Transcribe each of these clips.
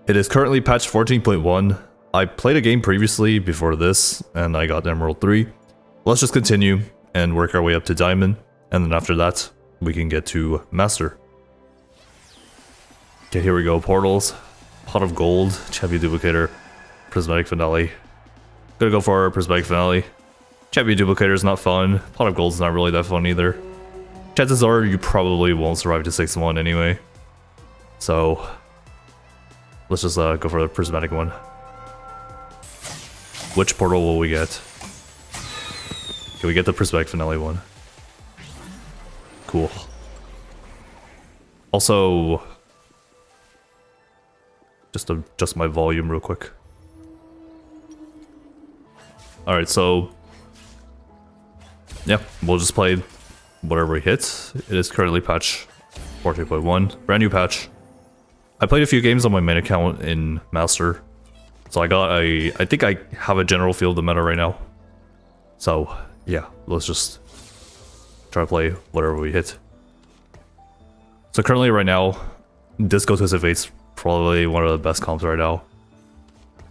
It is currently patch 14.1. I played a game previously before this, and I got Emerald 3. Let's just continue and work our way up to Diamond, and then after that, we can get to Master. Okay, here we go. Portals, Pot of Gold, Champion Duplicator, Prismatic Finale. Gonna go for Prismatic Finale. Champion Duplicator is not fun. Pot of Gold is not really that fun either. Chances are you probably won't survive to 6-1 anyway. So, let's just go for the Prismatic one. Which portal will we get? Can we get the Prismatic Finale one? Cool. Also, just adjust my volume real quick. Alright, so yeah, we'll just play whatever we hit. It is currently patch 14.1, brand new patch. I played a few games on my main account in Master, so I think I have a general feel of the meta right now. So yeah, let's just try to play whatever we hit. So currently right now, Disco Twisted Fate's probably one of the best comps right now.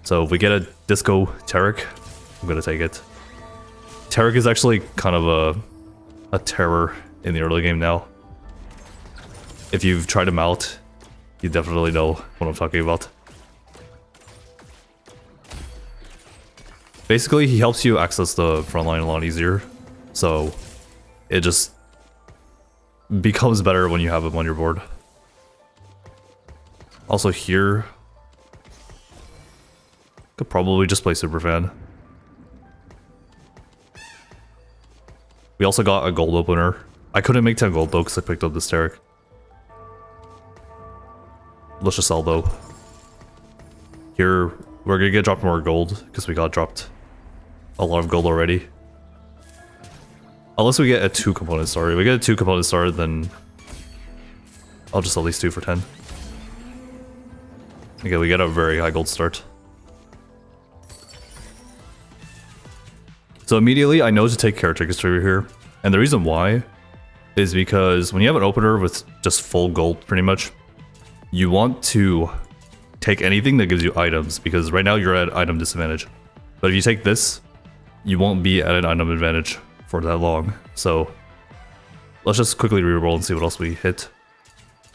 So if we get a Disco Taric, I'm gonna take it. Taric is actually kind of a terror in the early game now. If you've tried him out, you definitely know what I'm talking about. Basically, he helps you access the front line a lot easier, so it just becomes better when you have him on your board. Also here, could probably just play Superfan. We also got a gold opener. I couldn't make 10 gold though because I picked up this Taric. Let's just sell though. Here, we're gonna get dropped more gold because we got dropped a lot of gold already. Unless we get a 2-component star. If we get a 2-component star, then I'll just sell these 2 for 10. Okay, we get a very high gold start. So immediately I know to take Character Trigger here, and the reason why is because when you have an opener with just full gold pretty much, you want to take anything that gives you items, because right now you're at item disadvantage. But if you take this, you won't be at an item advantage for that long. So let's just quickly reroll and see what else we hit.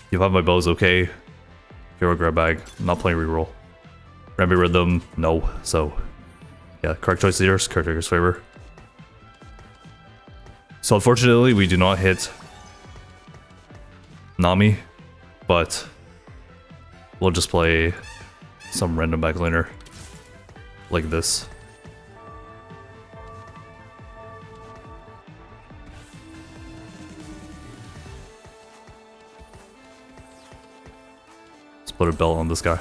You have my bows, okay. Hero grab bag, I'm not playing reroll. Rambi Rhythm, no. So yeah, correct choice here, Character's favor. So unfortunately, we do not hit Nami, but we'll just play some random backliner like this. Let's put a belt on this guy.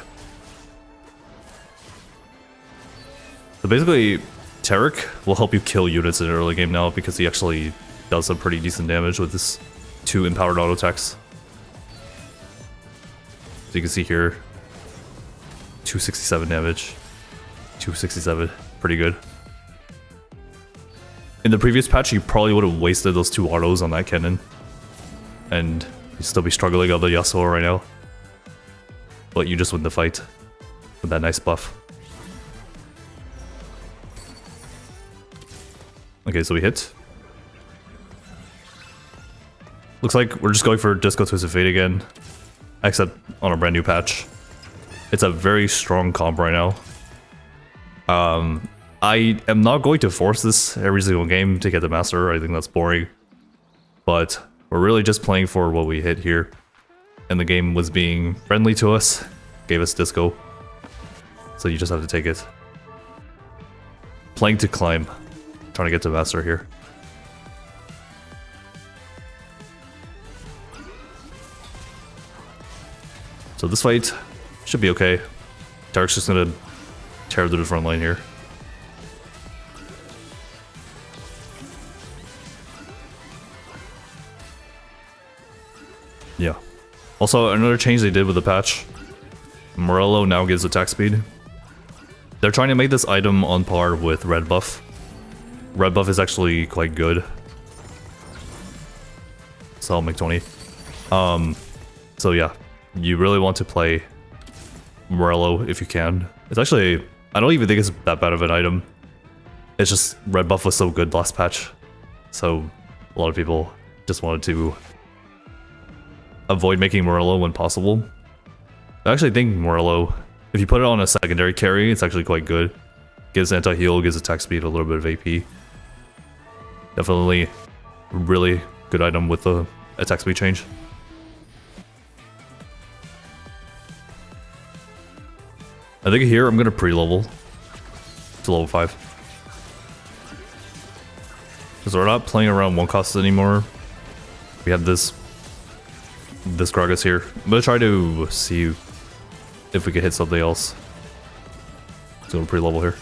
So basically, Taric will help you kill units in the early game now because he actually does some pretty decent damage with this 2 empowered auto attacks. So you can see here, 267 damage, 267, pretty good. In the previous patch, you probably would have wasted those 2 autos on that cannon, and you'd still be struggling on the Yasuo right now. But you just win the fight with that nice buff. Okay, so we hit. Looks like we're just going for Disco Twisted Fate again, except on a brand new patch. It's a very strong comp right now. I am not going to force this every single game to get the Master. I think that's boring. But we're really just playing for what we hit here. And the game was being friendly to us, gave us Disco. So you just have to take it. Playing to climb. Trying to get to Master here. So this fight should be okay. Taric's just gonna tear through the front line here. Yeah. Also, another change they did with the patch. Morello now gives attack speed. They're trying to make this item on par with red buff. Red buff is actually quite good. So I'll make 20. So yeah, you really want to play Morello if you can. It's actually, I don't even think it's that bad of an item. It's just red buff was so good last patch. So a lot of people just wanted to avoid making Morello when possible. I actually think Morello, if you put it on a secondary carry, it's actually quite good. Gives anti-heal, gives attack speed, a little bit of AP. Definitely really good item with the attack speed change. I think here I'm gonna pre-level to level 5. Because we're not playing around one cost anymore. We have this Gragas here. I'm gonna try to see if we can hit something else. Let's go pre-level here.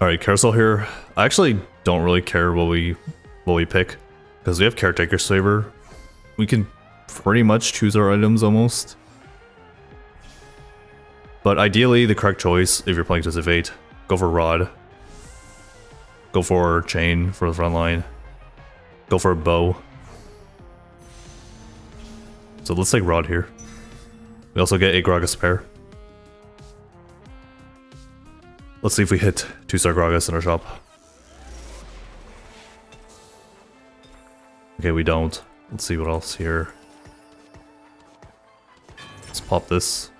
Alright, carousel here. I actually don't really care what we pick. Because we have Caretaker Saber. We can pretty much choose our items almost. But ideally, the correct choice, if you're playing Twisted Fate, go for Rod. Go for Chain for the front line. Go for a Bow. So let's take Rod here. We also get a Gragas pair. Let's see if we hit 2-star Gragas in our shop. Okay, we don't. Let's see what else here. Let's pop this.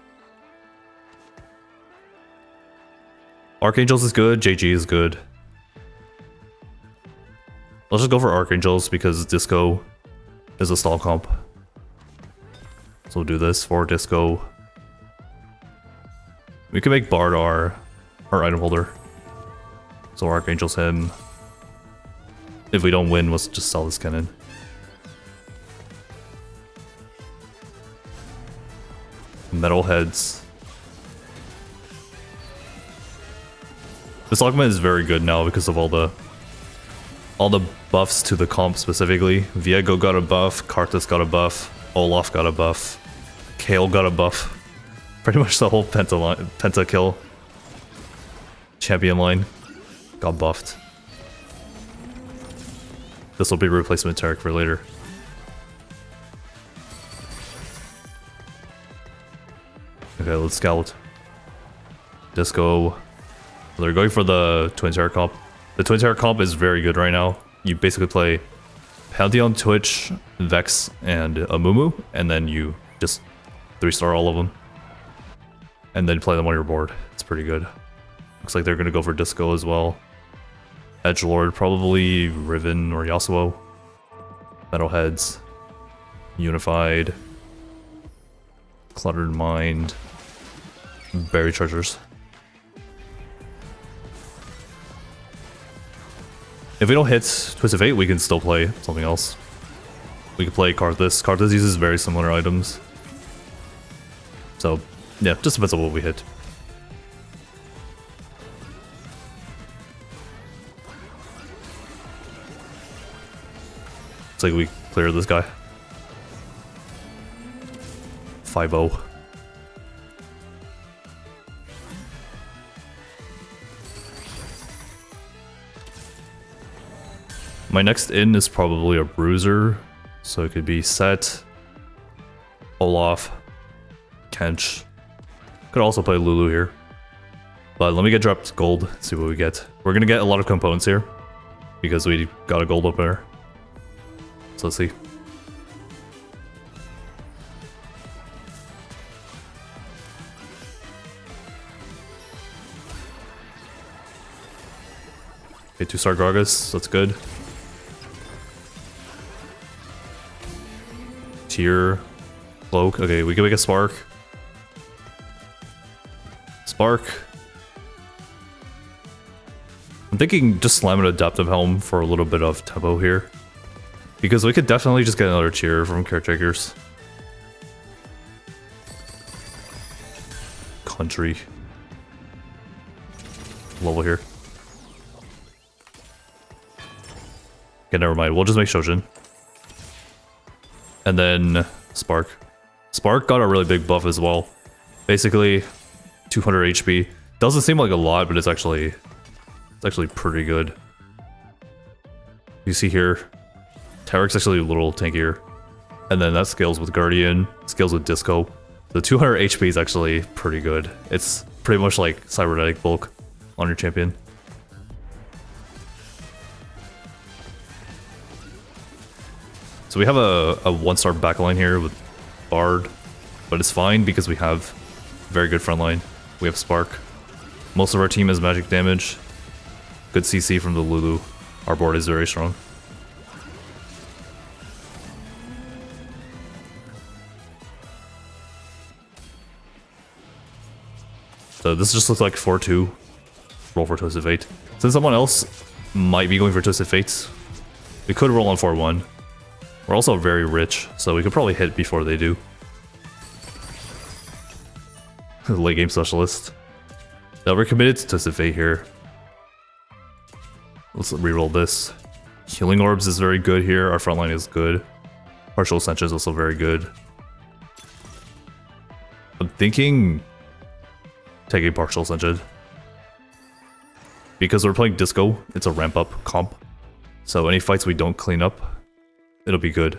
Archangels is good, JG is good. Let's just go for Archangels because Disco is a stall comp. So we'll do this for Disco. We can make Bard our item holder. So Archangels him. If we don't win, let's just sell this cannon. Metalheads. This augment is very good now because of all the buffs to the comp specifically. Viego got a buff, Karthus got a buff, Olaf got a buff, Kale got a buff. Pretty much the whole penta kill champion line got buffed. This will be replacement Tarek for later. Okay, let's scout. Disco. They're going for the Twin Terror comp. The Twin Terror comp is very good right now. You basically play Pantheon, Twitch, Vex, and Amumu, and then you just 3-star all of them. And then play them on your board. It's pretty good. Looks like they're going to go for Disco as well. Edgelord, probably Riven or Yasuo. Metalheads. Unified. Cluttered Mind. Berry Treasures. If we don't hit Twisted Fate, we can still play something else. We can play Karthus. Karthus uses very similar items. So, yeah, just depends on what we hit. It's like we clear this guy. 5-0. My next in is probably a Bruiser, so it could be Set, Olaf, Kench. Could also play Lulu here. But let me get dropped gold, see what we get. We're gonna get a lot of components here, because we got a gold opener. So let's see. Okay, 2-star Gragas, that's good. Tier, Cloak, okay, we can make a Spark. Spark. I'm thinking just slam an Adaptive Helm for a little bit of tempo here. Because we could definitely just get another tier from Caretakers. Country. Level here. Okay, never mind. We'll just make Shoshin. And then Spark. Spark got a really big buff as well. Basically, 200 HP. Doesn't seem like a lot, but it's actually pretty good. You see here, Tarek's actually a little tankier. And then that scales with Guardian, scales with Disco. The 200 HP is actually pretty good. It's pretty much like cybernetic bulk on your champion. So we have a 1-star backline here with Bard, but it's fine because we have very good frontline. We have Spark. Most of our team has magic damage. Good CC from the Lulu. Our board is very strong. So this just looks like 4-2. Roll for Twisted Fate. Since someone else might be going for Twisted Fates, we could roll on 4-1. We're also very rich, so we could probably hit before they do. Late game specialist. Now we're committed to Twisted Fate here. Let's reroll this. Healing Orbs is very good here. Our frontline is good. Partial Ascension is also very good. I'm thinking taking Partial Ascension. Because we're playing Disco, it's a ramp up comp. So any fights we don't clean up, it'll be good.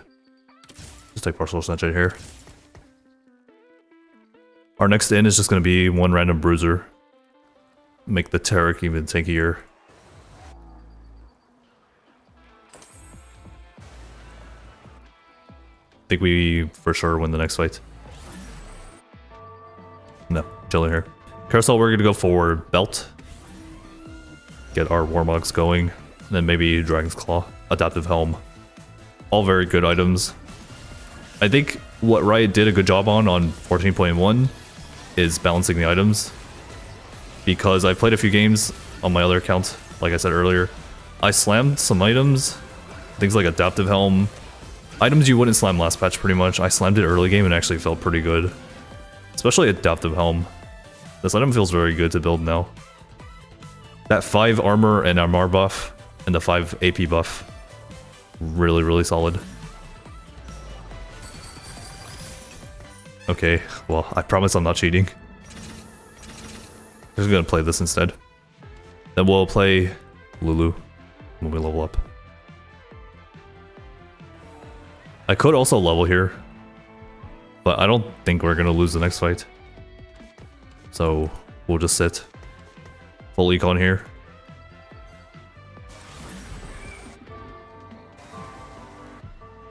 Just take Partial Ascension here. Our next in is just going to be one random bruiser. Make the Taric even tankier. I think we for sure win the next fight. No, chilling here. Carousel, we're going to go for Belt. Get our Warmogs going. And then maybe Dragon's Claw. Adaptive Helm. All very good items. I think what Riot did a good job on 14.1 is balancing the items. Because I played a few games on my other account, like I said earlier. I slammed some items, things like Adaptive Helm. Items you wouldn't slam last patch pretty much. I slammed it early game and actually felt pretty good. Especially Adaptive Helm. This item feels very good to build now. That 5 armor and armor buff, and the 5 AP buff. Really, really solid. Okay, well, I promise I'm not cheating. I'm just gonna play this instead. Then we'll play Lulu when we level up. I could also level here, but I don't think we're gonna lose the next fight. So we'll just sit. Full econ here.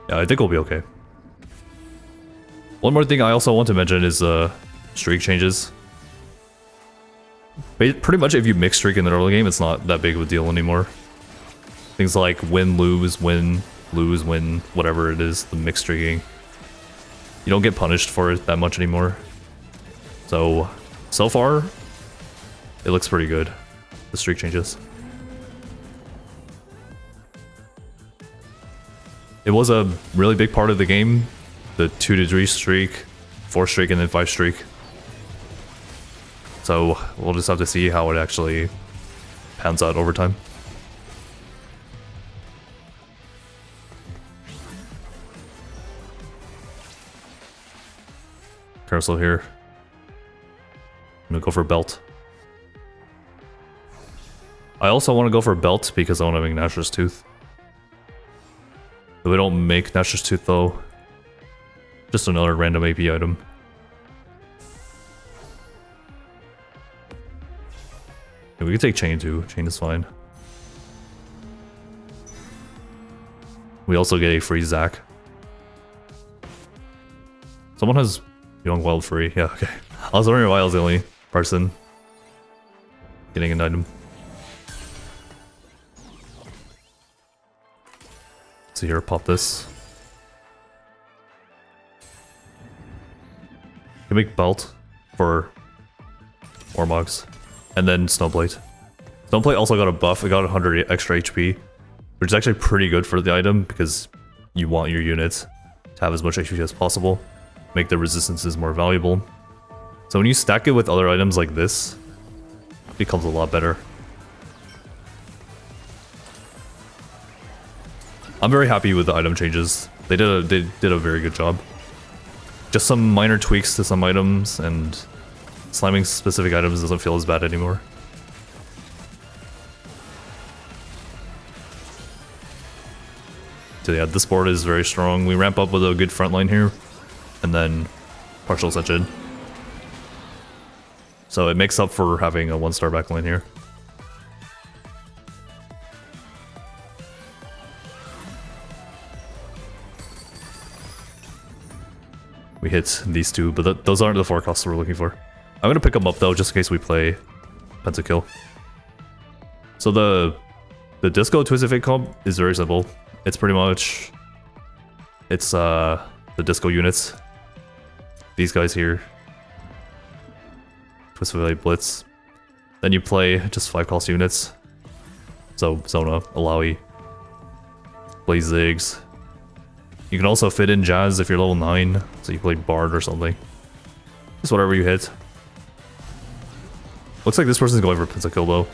Yeah, I think we'll be okay. One more thing I also want to mention is streak changes. Pretty much if you mix streak in the early game, it's not that big of a deal anymore. Things like win, lose, win, whatever it is, the mixed streaking. You don't get punished for it that much anymore. So far, it looks pretty good, the streak changes. It was a really big part of the game, the 2 to 3 streak, 4 streak, and then 5 streak. So we'll just have to see how it actually pans out over time. Carousel here. I'm gonna go for Belt. I also want to go for Belt because I want to make Nashor's Tooth. If we don't make Nashor's Tooth though, just another random AP item. Yeah, we can take Chain too. Chain is fine. We also get a free Zac. Someone has Young Wild free. Yeah, okay. I was wondering why I was the only person getting an item. So here, pop this. You can make Belt for Warmogs. And then Snowblade. Snowblade also got a buff. It got 100 extra HP. Which is actually pretty good for the item because you want your units to have as much HP as possible. Make the resistances more valuable. So when you stack it with other items like this, it becomes a lot better. I'm very happy with the item changes. They did a very good job. Just some minor tweaks to some items, and slamming specific items doesn't feel as bad anymore. So yeah, this board is very strong. We ramp up with a good front line here, and then partial ascension. So it makes up for having a 1-star backline here. We hit these two, but those aren't the 4 costs we're looking for. I'm gonna pick them up though, just in case we play pentakill. So the Disco Twisted Fate comp is very simple. It's pretty much the Disco units. These guys here. Twisted Fate Blitz. Then you play just 5 cost units. So Sona, Illaoi, play Ziggs. You can also fit in Jazz if you're level 9, so you play Bard or something. Just whatever you hit. Looks like this person's going for pentakill though.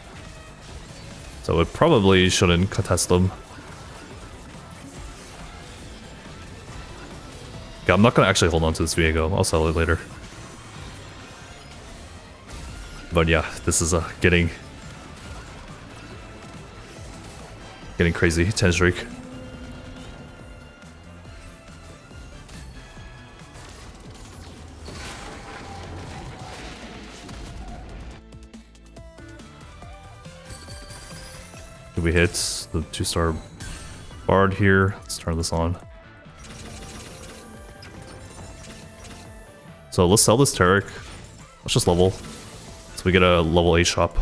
So it probably shouldn't contest them. Okay, I'm not gonna actually hold on to this Viego. I'll sell it later. But yeah, this is getting crazy. 10 streak. We hit the 2-star Bard here. Let's turn this on. So let's sell this Tarek. Let's just level. So we get a level 8 shop.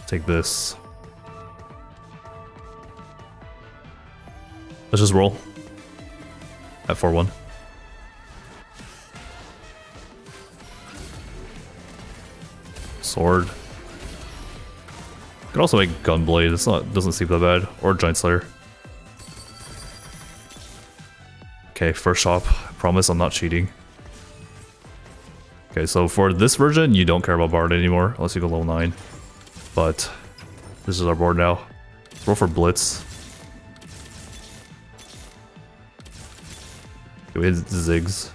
Take this. Let's just roll. At 4-1. Sword. Could also make Gunblade. Doesn't seem that bad. Or Giant Slayer. Okay, first shop. I promise I'm not cheating. Okay, so for this version, you don't care about Bard anymore, unless you go level 9. But this is our board now. Let's roll for Blitz. Okay, we hit Ziggs.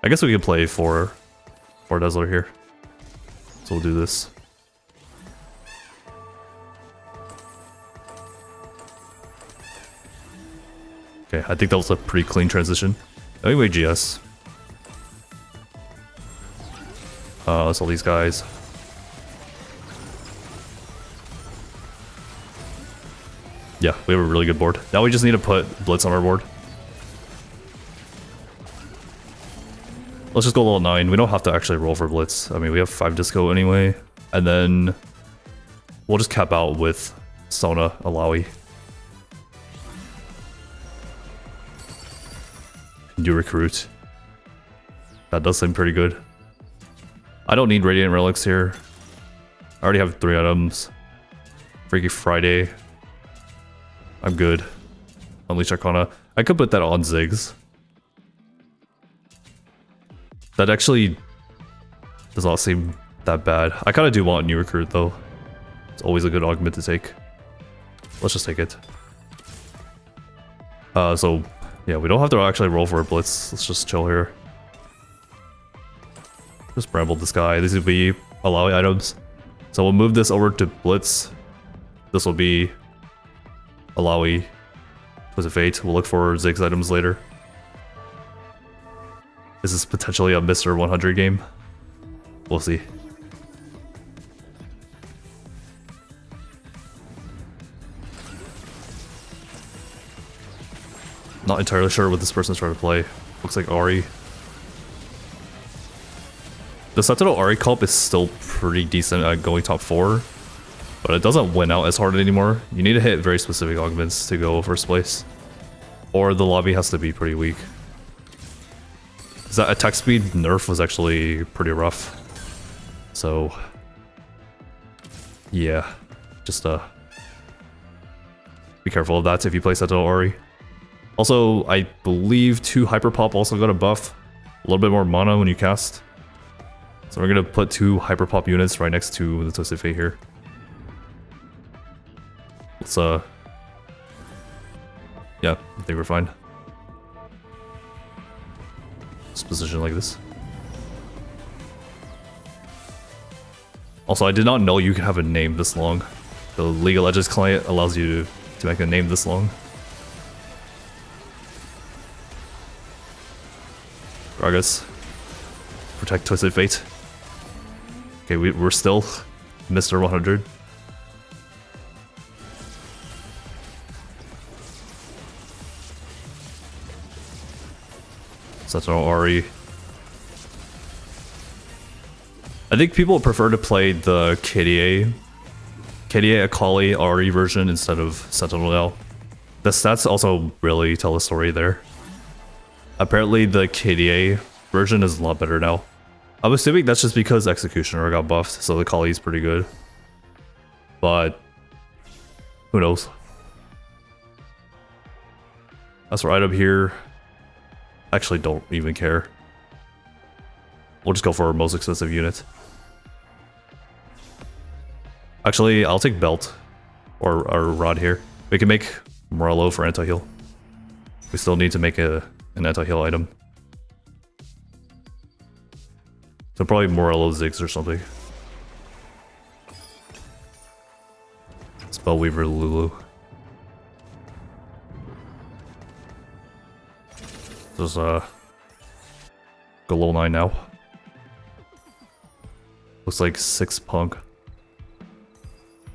I guess we can play for Dazzler here. So we'll do this. Okay, I think that was a pretty clean transition. Anyway, GS. That's all these guys. Yeah, we have a really good board. Now we just need to put Blitz on our board. Let's just go level 9. We don't have to actually roll for Blitz. I mean, we have 5 Disco anyway. And then we'll just cap out with Sona, Illaoi. New recruit. That does seem pretty good. I don't need Radiant Relics here. I already have 3 items. Freaky Friday. I'm good. Unleash Arcana. I could put that on Ziggs. That actually does not seem that bad. I kind of do want New Recruit though. It's always a good augment to take. Let's just take it. So yeah, we don't have to actually roll for a Blitz. Let's just chill here. Just bramble this guy. These will be Illaoi items. So we'll move this over to Blitz. This will be Illaoi. Twisted Fate. We'll look for Ziggs items later. This is potentially a Mr. 100 game. We'll see. Not entirely sure what this person's trying to play. Looks like Ahri. The Sentinel Ahri comp is still pretty decent at going top 4, but it doesn't win out as hard anymore. You need to hit very specific augments to go first place, or the lobby has to be pretty weak. That attack speed nerf was actually pretty rough. So yeah, just be careful of that if you play Sentinel Ahri. Also, I believe 2 Hyper Pop also got a buff. A little bit more mana when you cast. So we're gonna put 2 Hyper Pop units right next to the Twisted Fate here. Let's yeah, I think we're fine. Let's position like this. Also, I did not know you could have a name this long. The League of Legends client allows you to make a name this long. Gragas. Protect Twisted Fate. Okay, we're still Mr. 100. Sentinel Ari. I think people prefer to play the KDA Akali Ari version instead of Sentinel now. The stats also really tell a story there. Apparently the KDA version is a lot better now. I'm assuming that's just because Executioner got buffed, so the Akali is pretty good. But who knows? That's right up here. Actually, don't even care. We'll just go for our most expensive unit. Actually, I'll take Belt or Rod here. We can make Morello for anti-heal. We still need to make an anti-heal item. So probably Morello Ziggs or something. Spellweaver Lulu. Just go level 9 now. Looks like 6 punk.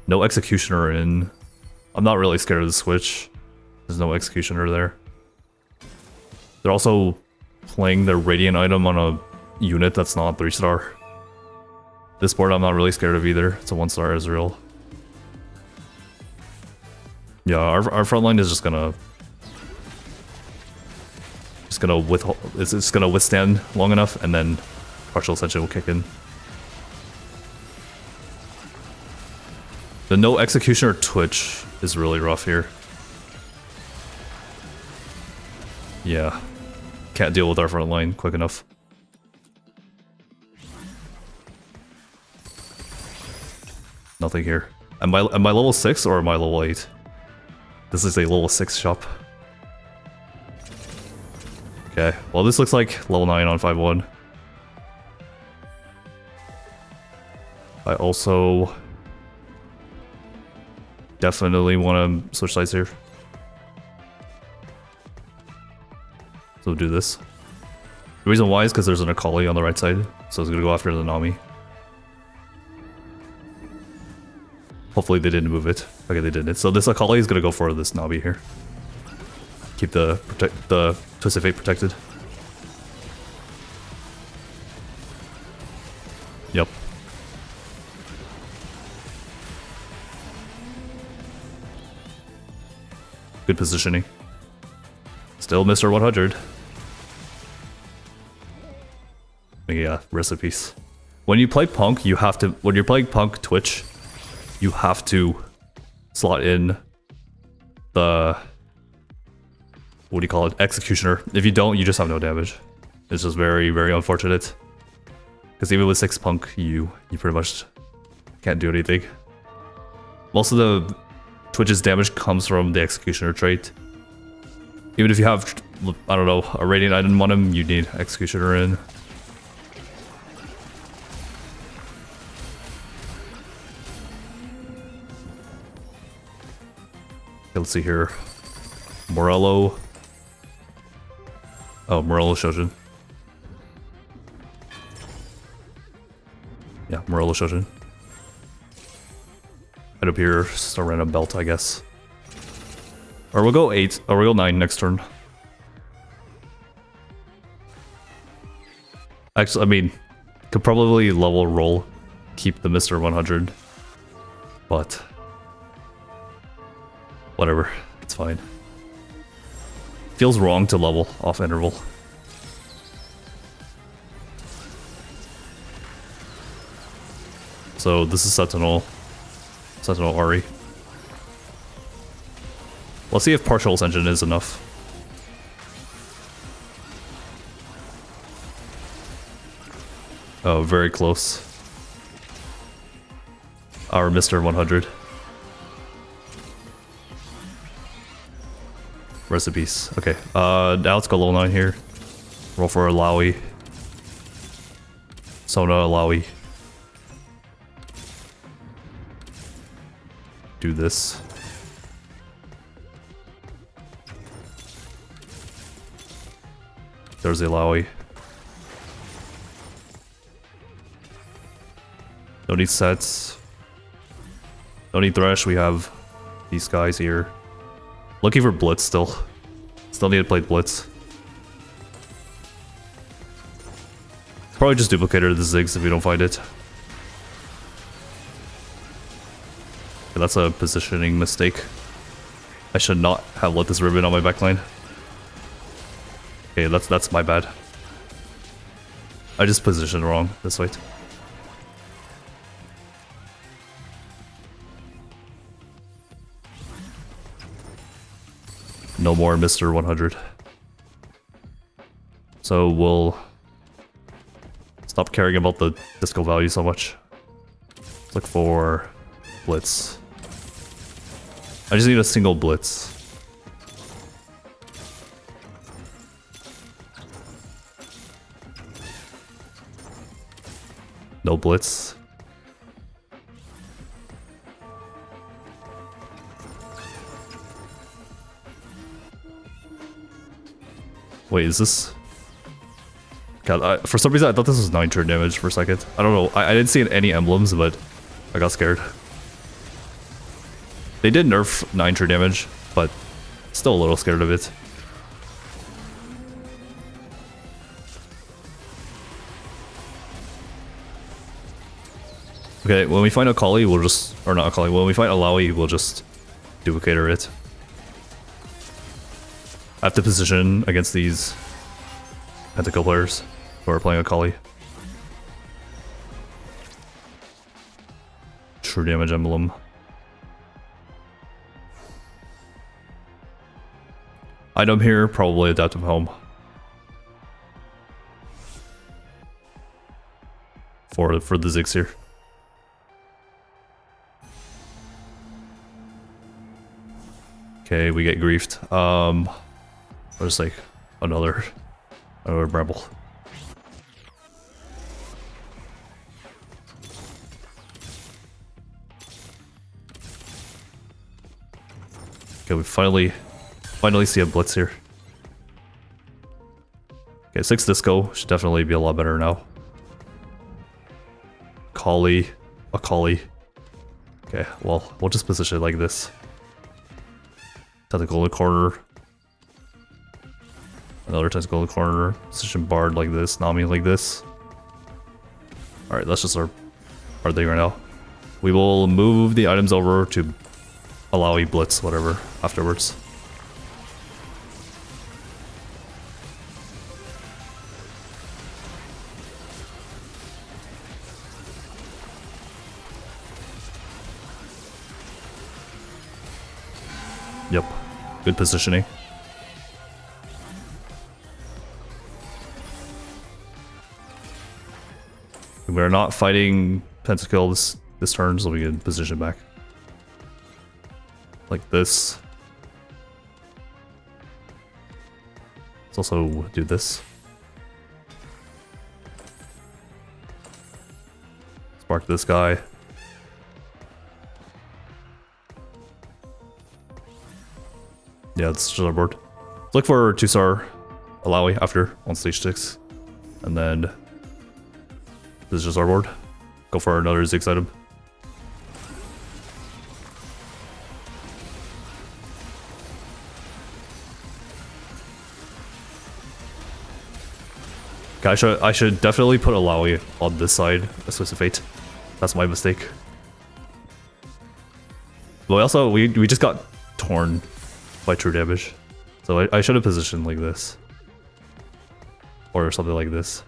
No Executioner in. I'm not really scared of the switch. There's no Executioner there. They're also playing their Radiant item on a unit that's not 3-star. This board I'm not really scared of either. It's a 1-star Ezreal. Yeah, our front line is just gonna withstand long enough, and then partial ascension will kick in. The no Executioner Twitch is really rough here. Yeah, can't deal with our front line quick enough. Nothing here. Am I level 6 or am I level 8? This is a level 6 shop. Okay, well this looks like level 9 on 5-1. I also definitely want to switch sides here. So we'll do this. The reason why is because there's an Akali on the right side, so it's gonna go after the Nami. Hopefully they didn't move it. Okay, they didn't. So this Akali is gonna go for this Navi here. Keep the Twisted Fate protected. Yep. Good positioning. Still Mr. 100. Yeah, recipes. When you play Punk, you have to. When you're playing Punk Twitch, you have to slot in the, what do you call it, Executioner. If you don't, you just have no damage. It's just very, very unfortunate. Because even with 6 Punk, you pretty much can't do anything. Most of the Twitch's damage comes from the Executioner trait. Even if you have, I don't know, a Radiant item on him, you need Executioner in. Okay, let's see here. Morello. Oh, Morello Shojin. Yeah, Morello Shojin. Head up here, just a random belt, I guess. Or we'll go 8, or we'll go 9 next turn. Actually, I mean, could probably level roll, keep the Mr. 100. But whatever, it's fine. Feels wrong to level off interval. So this is Sentinel Ari. Let's see if partial ascension is enough. Oh, very close. Our Mr. 100. Recipes. Okay, now let's go level 9 here. Roll for Illaoi. Sona Illaoi. Do this. There's Illaoi. Don't need sets. Don't need Thresh, we have these guys here. Looking for Blitz still. Still need to play Blitz. Probably just duplicated the Ziggs if we don't find it. Okay, that's a positioning mistake. I should not have let this Riven on my backline. Okay, that's my bad. I just positioned wrong this way. No more Mr. 100. So we'll stop caring about the disco value so much. Let's look for Blitz. I just need a single Blitz. No Blitz. Wait, is this? God, for some reason I thought this was 9 turn damage for a second. I don't know. I didn't see any emblems, but I got scared. They did nerf 9 turn damage, but still a little scared of it. Okay, when we find a Akali, we'll just... Or not Akali, when we find Illaoi, we'll just duplicator it. I have to position against these Pentakill players who are playing Akali. True damage emblem. Item here, probably Adaptive Home. For the Ziggs here. Okay, we get griefed. I'll just like another bramble. Okay, we finally see a Blitz here. Okay, 6 disco should definitely be a lot better now. Akali. Okay, well, we'll just position it like this. Tentacle in the corner. Another tentacle in the corner. Position Bard like this. Nami like this. Alright, that's just our thing right now. We will move the items over to Illaoi Blitz, whatever, afterwards. Yep, good positioning. We're not fighting Pentakill this turn, so we can position back. Like this. Let's also do this. Spark this guy. Yeah, it's just our board. Look for 2-star Illaoi after on stage 6. And then this is just our board. Go for another Ziggs item. Okay, I should definitely put Illaoi on this side, a Swiss of Fate. That's my mistake. But also, we just got torn by true damage. So I should have positioned like this. Or something like this.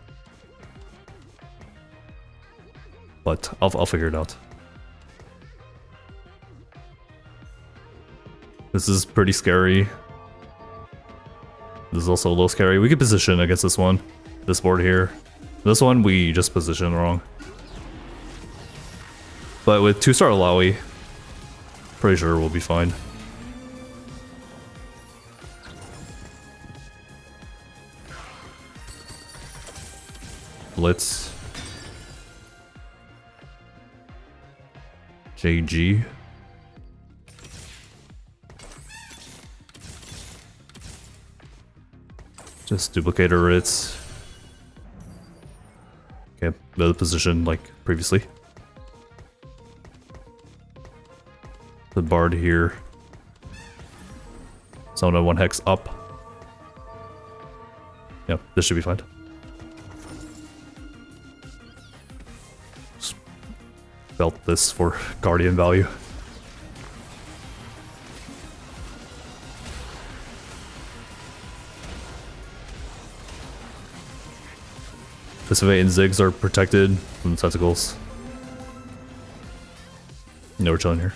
But I'll figure it out. This is pretty scary. This is also a little scary. We could position against this one. This board here. This one we just positioned wrong. But with 2-star Illaoi, pretty sure we'll be fine. Blitz. JG. Just duplicator it. Okay, the position like previously. The Bard here. Sona 1 hex up. Yep, this should be fine. Just belt this for Guardian value. Pacific and Ziggs are protected from tentacles. No, we're chilling here.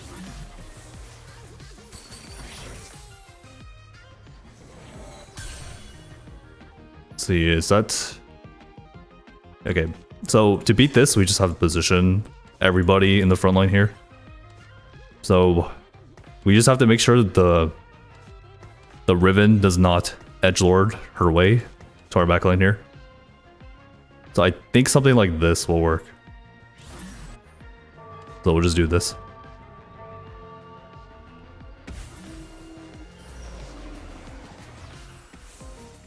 Let's see, is that... Okay, so to beat this, we just have to position everybody in the front line here. So we just have to make sure that the Riven does not edgelord her way to our backline here. So I think something like this will work. So we'll just do this.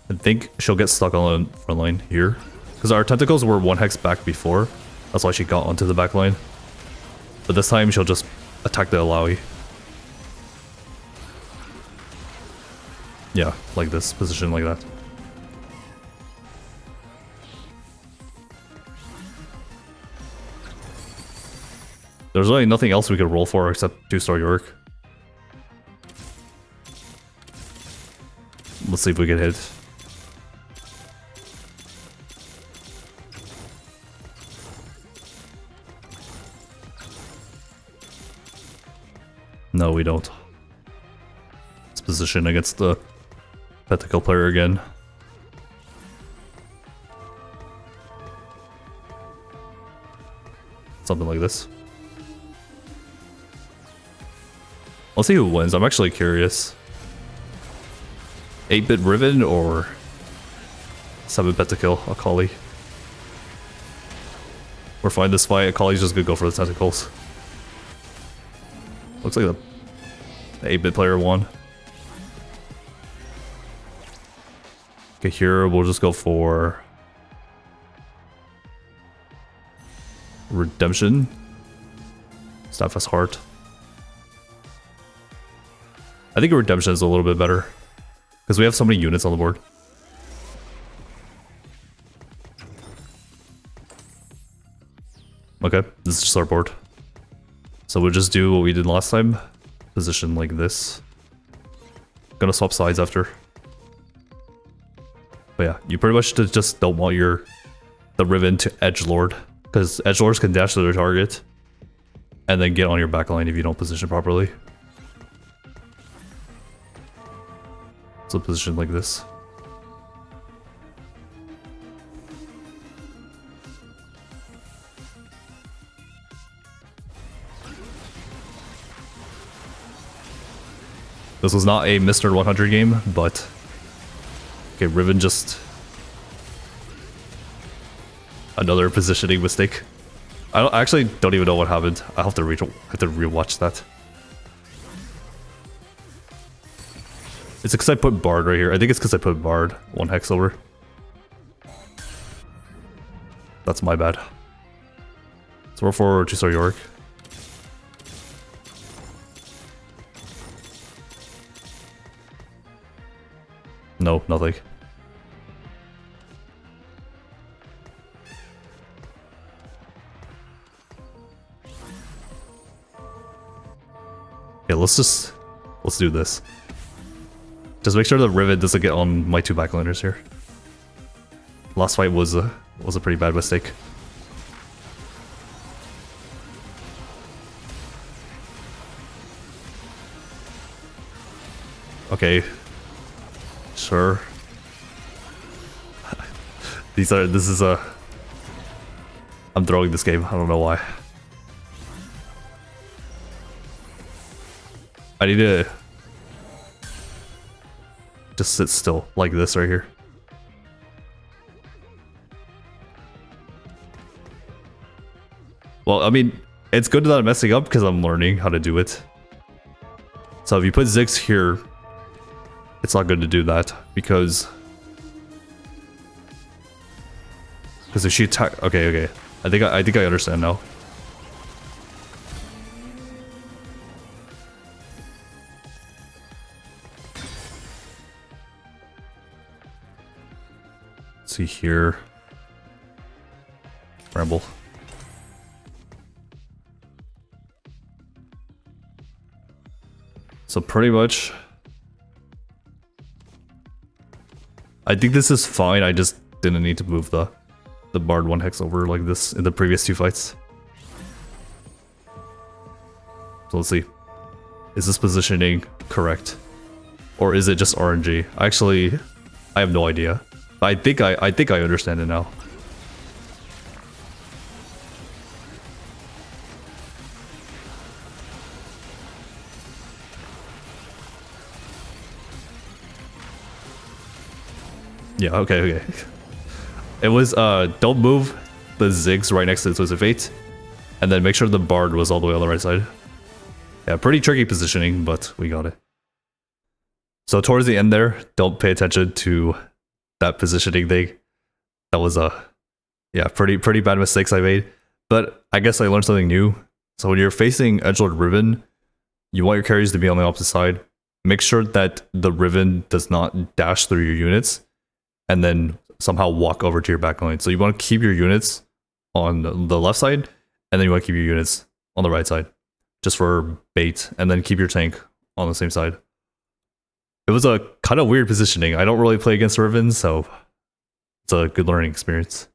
I think she'll get stuck on the front line here. Because our tentacles were 1 hex back before. That's why she got onto the back line. But this time she'll just attack the Illaoi. Yeah, like this, position like that. There's really nothing else we could roll for except 2-star York. Let's see if we can hit. No, we don't. Let's position against the Pentacle player again. Something like this. Let's see who wins. I'm actually curious. 8-bit Riven or 7 pentakill Akali? We're fine this fight. Akali's just gonna go for the tentacles. Looks like the 8-bit player won. Okay, here we'll just go for Redemption. Staff as Heart. I think Redemption is a little bit better because we have so many units on the board. Okay, this is just our board. So we'll just do what we did last time. Position like this. Gonna swap sides after. But yeah, you pretty much just don't want the Riven to edgelord, because edgelords can dash to their target and then get on your backline if you don't position properly. So position like this. This was not a Mr. 100 game, but okay, Riven just another positioning mistake. I actually don't even know what happened. I have to rewatch that. It's because I put Bard right here. I think it's because I put Bard 1 hex over. That's my bad. So we're for 2-star York. No, nothing. Yeah, let's do this. Just make sure the Riven doesn't get on my 2 backliners here. Last fight was a pretty bad mistake. Okay. Sure. I'm throwing this game. I don't know why. I need to just sit still like this right here. Well, I mean, it's good that I'm messing up because I'm learning how to do it. So if you put Ziggs here, it's not good to do that because if she attack, okay. I think I understand now. Let's see here. Ramble. So pretty much, I think this is fine. I just didn't need to move the Bard 1 hex over like this in the previous 2 fights. So let's see. Is this positioning correct? Or is it just RNG? Actually, I have no idea. I think I understand it now. Yeah, okay. It was, don't move the Ziggs right next to the Twisted Fate, and then make sure the Bard was all the way on the right side. Yeah, pretty tricky positioning, but we got it. So towards the end there, don't pay attention to that positioning thing. That was yeah, pretty bad mistakes I made. But I guess I learned something new. So when you're facing Edgelord Riven, you want your carries to be on the opposite side. Make sure that the Riven does not dash through your units and then somehow walk over to your back line. So you want to keep your units on the left side, and then you want to keep your units on the right side, just for bait, and then keep your tank on the same side. It was a kind of weird positioning. I don't really play against Riven, so it's a good learning experience.